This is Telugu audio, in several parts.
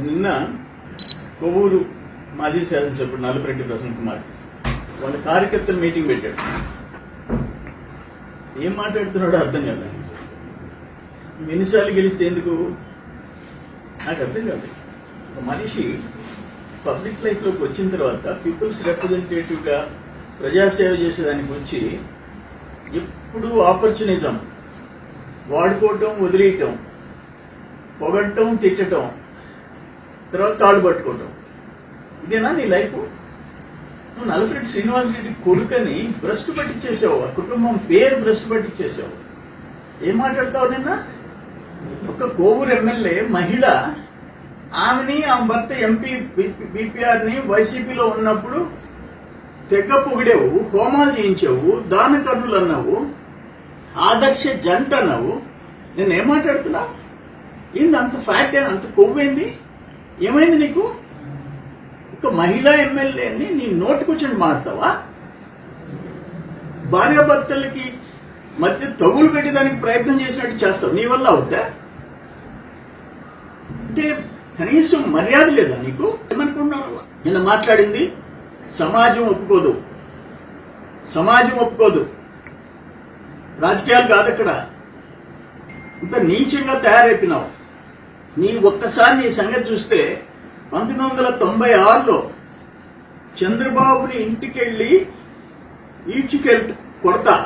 నిన్న కొవ్వూరు మాజీ శాసనసభ్యుడు నల్లపరెడ్డి ప్రసన్న కుమార్ వాళ్ళ కార్యకర్తలు మీటింగ్ పెట్టాడు. ఏం మాట్లాడుతున్నాడో అర్థం కాదు. ఎన్నిసార్లు గెలిస్తే ఎందుకు నాకు అర్థం కాదు. ఒక మనిషి పబ్లిక్ లైఫ్లోకి వచ్చిన తర్వాత పీపుల్స్ రిప్రజెంటేటివ్గా ప్రజాసేవ చేసేదానికి వచ్చి ఎప్పుడు ఆపర్చునిజం వాడుకోవటం, వదిలేయటం, పొగట్టం, తిట్టడం, తర్వాత కాళ్ళు పట్టుకోవటం, ఇదేనా నీ లైఫ్? నువ్వు నల్లపరెడ్డి శ్రీనివాసరెడ్డి కొడుకని భ్రష్టు పట్టించేసావు, ఆ కుటుంబం పేరు భ్రష్టు పట్టించేసావు. ఏం మాట్లాడతావు? నిన్న ఒక కోవూరు ఎమ్మెల్యే మహిళ, ఆమెని ఆమె భర్త ఎంపీ బీపీఆర్ని వైసీపీలో ఉన్నప్పుడు తెగ పొగిడేవు, హోమాలు చేయించావు, దాన కర్ణులు అన్నావు, ఆదర్శ జంట అన్నావు. నేను ఏం మాట్లాడుతున్నా? ఏంది అంత ఫ్యాట్, అంత కొవ్వేంది? ఏమైంది నీకు? ఒక మహిళా ఎమ్మెల్యేని నీ నోటికొచ్చి మాడతావా? భార్యాభర్తలకి మధ్య తగులు పెట్టేదానికి ప్రయత్నం చేసినట్టు చేస్తావు. నీ వల్ల అవుతా? అంటే కనీసం మర్యాద లేదా నీకు? ఏమనుకుంటున్నావు? నిన్న మాట్లాడింది సమాజం ఒప్పుకోదు, సమాజం ఒప్పుకోదు. రాజకీయాలు కాదు అక్కడ. ఇంత నీచంగా తయారైపోయినావు. నీ ఒక్కసారి నీ సంగతి చూస్తే 1996లో చంద్రబాబుని ఇంటికెళ్ళి ఈడ్చుకెళ్తా కొడతా,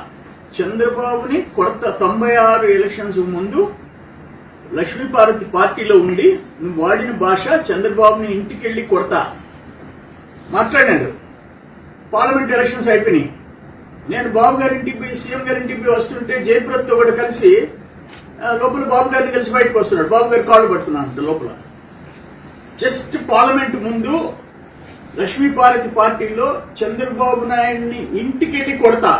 చంద్రబాబుని కొడతా. 96 ఎలక్షన్స్ ముందు లక్ష్మీపార్వతి పార్టీలో ఉండి నువ్వు వాడిన భాష చంద్రబాబుని ఇంటికెళ్ళి కొడతా మాట్లాడాడు. పార్లమెంట్ ఎలక్షన్స్ అయిపోయినాయి. నేను బాబు గారింటికి పోయి, సీఎం గారింటికి పోయి వస్తుంటే జయప్రదతో కూడా కలిసి లోపల బాబు గారిని కలిసి బయటకు వస్తున్నాడు. బాబు గారి కాళ్ళు పట్టుకున్నాడు లోపల. జస్ట్ పార్లమెంట్ ముందు లక్ష్మీపార్వతి పార్టీలో చంద్రబాబు నాయుడిని ఇంటికెళ్ళి కొడతా.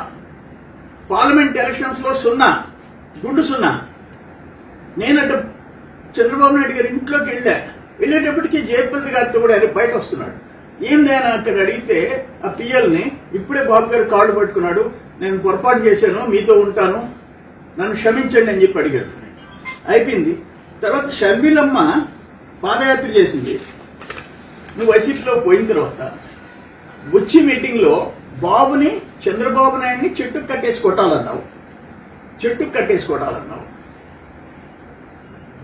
పార్లమెంట్ ఎలక్షన్స్ లో 0, గుండు 0. నేనట చంద్రబాబు నాయుడు గారి ఇంట్లోకి వెళ్ళేటప్పటికీ జయప్రద గారితో కూడా బయట వస్తున్నాడు. ఏందైనా అక్కడ అడిగితే ఆ పిఎల్ని ఇప్పుడే బాబు గారు కాళ్ళు పట్టుకున్నాడు, నేను పొరపాటు చేశాను, మీతో ఉంటాను, నన్ను క్షమించండి అని చెప్పి అడిగాడు. అయిపోయింది. తర్వాత షర్మిలమ్మ పాదయాత్ర చేసింది. నువ్వు వైసీపీలో పోయిన తర్వాత వచ్చి మీటింగ్లో బాబుని, చంద్రబాబు నాయుడిని చెట్టుకు కట్టేసి కొట్టాలన్నావు.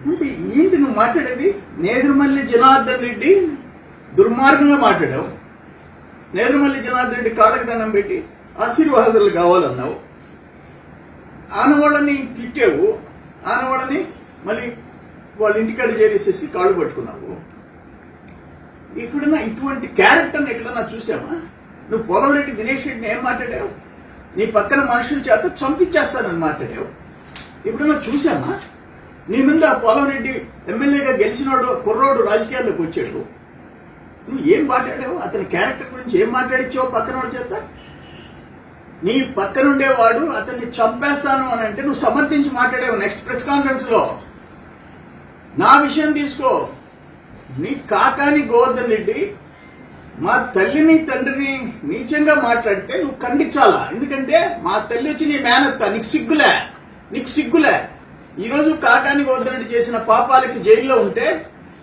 అంటే ఏంటి నువ్వు మాట్లాడేది? నేదురుమల్లి జనార్దన్ రెడ్డి దుర్మార్గంగా మాట్లాడావు. నేదురుమల్లి జనార్దన్ రెడ్డి కాళ్ళకి దండం పెట్టి ఆశీర్వాదాలు కావాలన్నావు. ఆనవాళ్ళని తిట్టావు. ఆనవాళ్ళని మళ్ళీ వాళ్ళ ఇంటికాడ చేరేసేసి కాళ్ళు పట్టుకున్నావు. ఎక్కడన్నా ఇటువంటి క్యారెక్టర్ని ఎక్కడన్నా చూసామా? నువ్వు పోలంరెడ్డి దినేష్ రెడ్డిని ఏం మాట్లాడావు? నీ పక్కన మనుషుల చేత చంపించేస్తానని మాట్లాడావు. ఎప్పుడన్నా చూసామా? నీ మీద పోలంరెడ్డి ఎమ్మెల్యేగా గెలిచినాడు కుర్రోడు రాజకీయాల్లోకి వచ్చాడు. నువ్వు ఏం మాట్లాడావు? అతని క్యారెక్టర్ గురించి ఏం మాట్లాడించావు పక్కన వాడి చేత? నీ పక్కనుండేవాడు అతన్ని చంపేస్తాను అని అంటే నువ్వు సమర్థించి మాట్లాడావు. నెక్స్ట్ ప్రెస్ కాన్ఫరెన్స్ లో నా విషయం తీసుకో. నీ కాకాని గోవర్ధన్ రెడ్డి మా తల్లిని తండ్రిని నీచంగా మాట్లాడితే నువ్వు ఖండించాలా? ఎందుకంటే మా తల్లి వచ్చి నీ మేనత్త. నీకు సిగ్గులే. ఈరోజు కాకాని గోవర్ధన్ రెడ్డి చేసిన పాపాలకి జైల్లో ఉంటే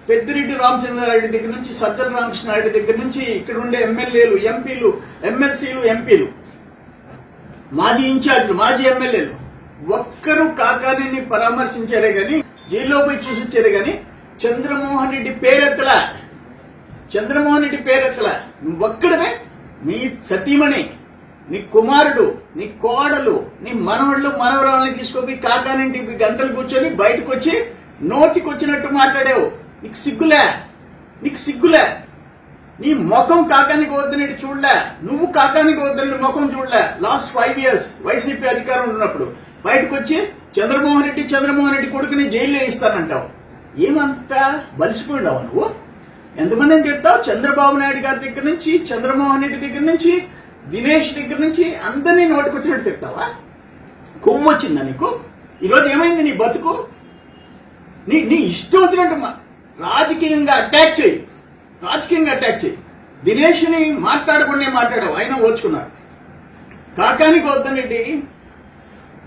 పెద్దిరెడ్డి రామచంద్రారెడ్డి దగ్గర నుంచి సజ్జల రామకృష్ణారెడ్డి దగ్గర నుంచి ఇక్కడ ఉండే ఎమ్మెల్యేలు, ఎంపీలు, ఎమ్మెల్సీలు, ఎంపీలు, మాజీ ఇన్ఛార్జీలు, మాజీ ఎమ్మెల్యేలు ఒక్కరు కాకాని పరామర్శించారే గాని, జైల్లో పోయి చూసొచ్చారే గాని చంద్రమోహన్ రెడ్డి పేరెత్తలా. నువ్వు ఒక్కడమే. నీ సతీమణి, నీ కుమారుడు, నీ కోడలు, నీ మనవళ్ళు, మనవరాలని తీసుకొని కాకానింటికి గంటలు కూర్చొని బయటకు వచ్చి నోటికొచ్చినట్టు మాట్లాడావు. నీకు సిగ్గులే. నీ ముఖం కాకాని గోవర్ధన్ రెడ్డి చూడలే. నువ్వు కాకాని గోవర్ధన్ రెడ్డి ముఖం చూడలే. లాస్ట్ 5 years వైసీపీ అధికారం ఉన్నప్పుడు బయటకు వచ్చి చంద్రమోహన్ రెడ్డి కొడుకుని జైల్లో వేయిస్తానంటావు. ఏమంతా బలిసిపోయినావు నువ్వు? ఎంతమందిని తిడతావు? చంద్రబాబు నాయుడు గారి దగ్గర నుంచి, చంద్రమోహన్ రెడ్డి దగ్గర నుంచి, దినేష్ దగ్గర నుంచి అందరినీ నోటికొచ్చినట్టు తిడతావా? కొవ్వు వచ్చిందా నీకు? ఈరోజు ఏమైంది నీ బతుకు? నీ ఇష్టం వచ్చినట్టు రాజకీయంగా అటాక్ చేయి. దినేష్ని మాట్లాడకుండా మాట్లాడావు, అయినా ఓచుకున్నారు. కాకాని గోవర్ధన్ రెడ్డి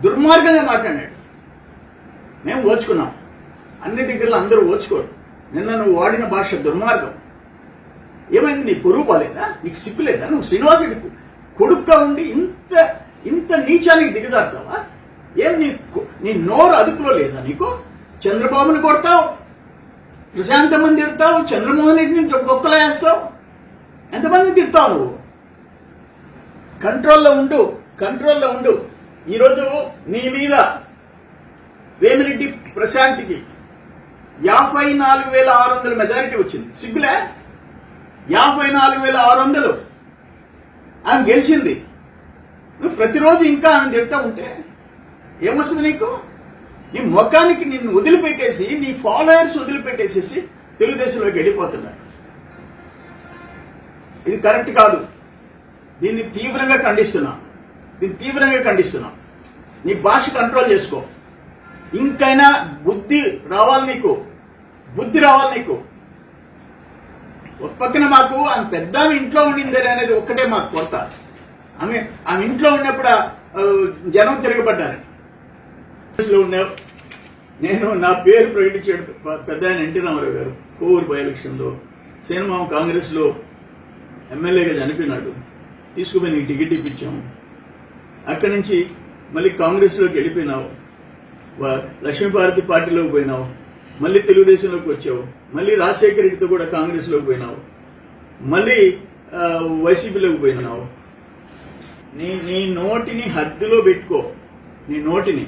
దుర్మార్గంగా మాట్లాడాడు, మేము ఓచుకున్నాం. అన్ని దగ్గరలో అందరూ ఓచుకోరు. నిన్న నువ్వు వాడిన భాష దుర్మార్గం. ఏమైంది? నీ పొరుగు బాలేదా? నీకు సిగ్గు లేదా? నువ్వు శ్రీనివాసుడికి కొడుకుగా ఉండి ఇంత ఇంత నీచానికి దిగజారుతావా? ఏం నీ నోరు అదుపులో లేదా నీకు? చంద్రబాబుని కొడతావు, ప్రశాంతమని తిడతావు, చంద్రమోహన్ రెడ్డిని బొక్కలు వేస్తావు, ఎంతమందిని తిడతావు నువ్వు? కంట్రోల్లో ఉండు, కంట్రోల్లో ఉండు. ఈరోజు నీ మీద వేమిరెడ్డి ప్రశాంత్కి 54,600 మెజారిటీ వచ్చింది. సిగ్గులే? 54,600 ఆమె గెలిచింది. నువ్వు ప్రతిరోజు ఇంకా ఆమె తిడతా ఉంటే ఏమొస్తుంది నీకు? నీ ముఖానికి నిన్ను వదిలిపెట్టేసి, నీ ఫాలోయర్స్ వదిలిపెట్టేసేసి తెలుగుదేశంలోకి వెళ్ళిపోతున్నారు. ఇది కరెక్ట్ కాదు. దీన్ని తీవ్రంగా ఖండిస్తున్నాం. నీ భాష కంట్రోల్ చేసుకో. ఇంకైనా బుద్ధి రావాలి నీకు. ఒక పక్కన మాకు ఆమె పెద్ద ఇంట్లో ఉండింది అనేది ఒక్కటే మాకు కొరత. ఆమె ఇంట్లో ఉన్నప్పుడు జనం తిరగబడ్డారు. ఉన్నావు, నేను నా పేరు ప్రకటించాడు పెద్ద ఆయన ఎన్టీ రామారావు గారు కోవూరు బై ఎలక్షన్లో. సేనమామ కాంగ్రెస్లో ఎమ్మెల్యేగా చనిపోయినాడు. తీసుకుపోయి నీకు టికెట్ ఇప్పించాము. అక్కడి నుంచి మళ్ళీ కాంగ్రెస్లోకి వెళ్ళిపోయినావు, లక్ష్మీపార్వతి పార్టీలోకి పోయినావు, మళ్ళీ తెలుగుదేశంలోకి వచ్చావు, మళ్ళీ రాజశేఖర రెడ్డితో కూడా కాంగ్రెస్లోకి పోయినావు, మళ్ళీ వైసీపీలోకి పోయినావు. నీ నోటిని హద్దులో పెట్టుకో. నీ నోటిని